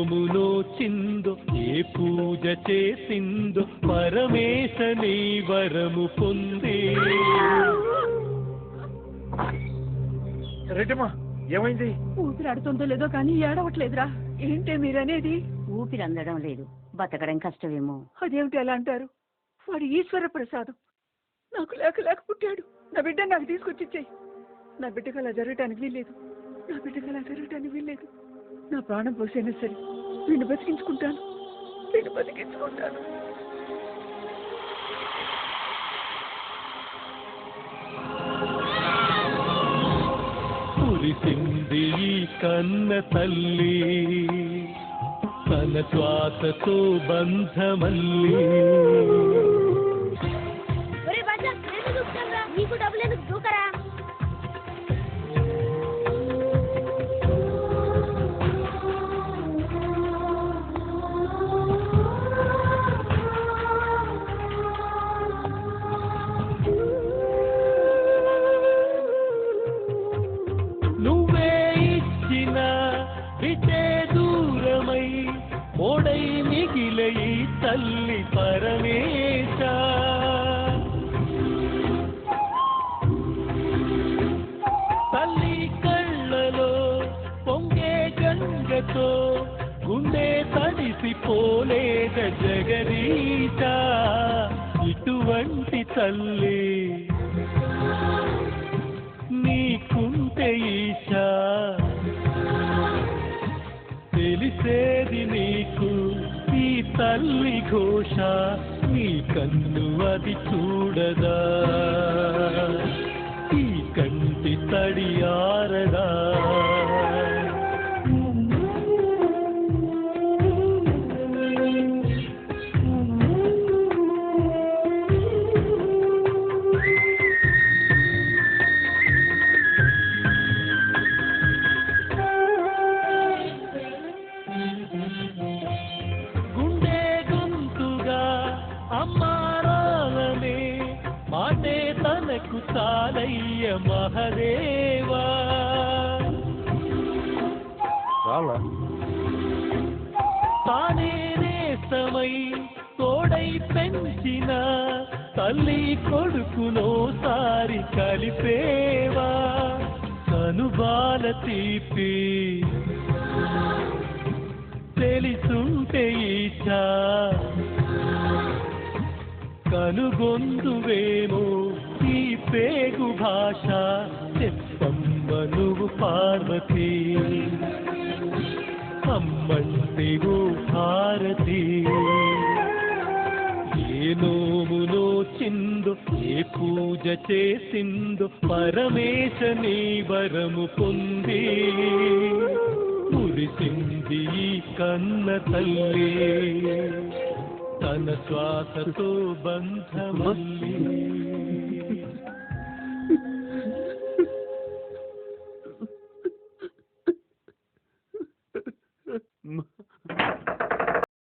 నోమునో చిందో ఏ పూజ చేసిందో పరమేశ నీ వరము పొందే. రెడ్డమ్మా ఏమైంది? ఊపిరాడుతుందో లేదో కానీ ఏడవట్లేదురా. ఏంటే మీరనేది? ఊపిరి అందడం లేదు, బతకడం కష్టమేమో. అదేమిటి అలా అంటారు? వాడు ఈశ్వర ప్రసాదం. నాకు లేక లేక పుట్టాడు. నా బిడ్డ నాకు తీసుకొచ్చిచ్చేయి. నా బిడ్డకు అలా జరగటానికి వీల్లేదు. నా బిడ్డకు అలా జరగటానికి వీల్లేదు. నా ప్రాణం పోసైనా సరే వీడిని బతికించుకుంటాను. కురిసింది ఈ కన్న తల్లి తన శ్వాసతో బంధమల్లి. నీకు డబ్బులు దూకరా. నువ్వే ఇచ్చిన విటే దూరమై ఓడై మిగిలే ఈ తల్లి పరమేశ. తల్లి కళ్ళలో పొంగే గంగతో గుండె తడిసిపోలేద జగదీశ. ఇటువంటి తల్లి నీకుంటే ఈశా, తెలిసేది నీకు ఈ తల్లి ఘోష. నీ కన్ను అది చూడదా, ఈ కంటి తడి ఆరదా. గుండె గొంతుగా అమ్మారాలనే మాటే తనకు చాలయ్య మహదేవా. తానే నేస్తమై తోడై పెంచిన తల్లి కొడుకునోసారి కలిపేవా. కనుబాల తీపి తెలిసుంటే ఈశా, కనుగొందువేమో ఈ పేగు భాష. చెప్పమ్మ నువ్వు పార్వతి, అమ్మంటే ఓ భారతి. ఏ నోమునో చిందో ఏ పూజ చేసిందో పరమేశ నీ వరము పొంది. మురిసింది ఈ కన్న తల్లి తన శ్వాసతో బంధమల్లి.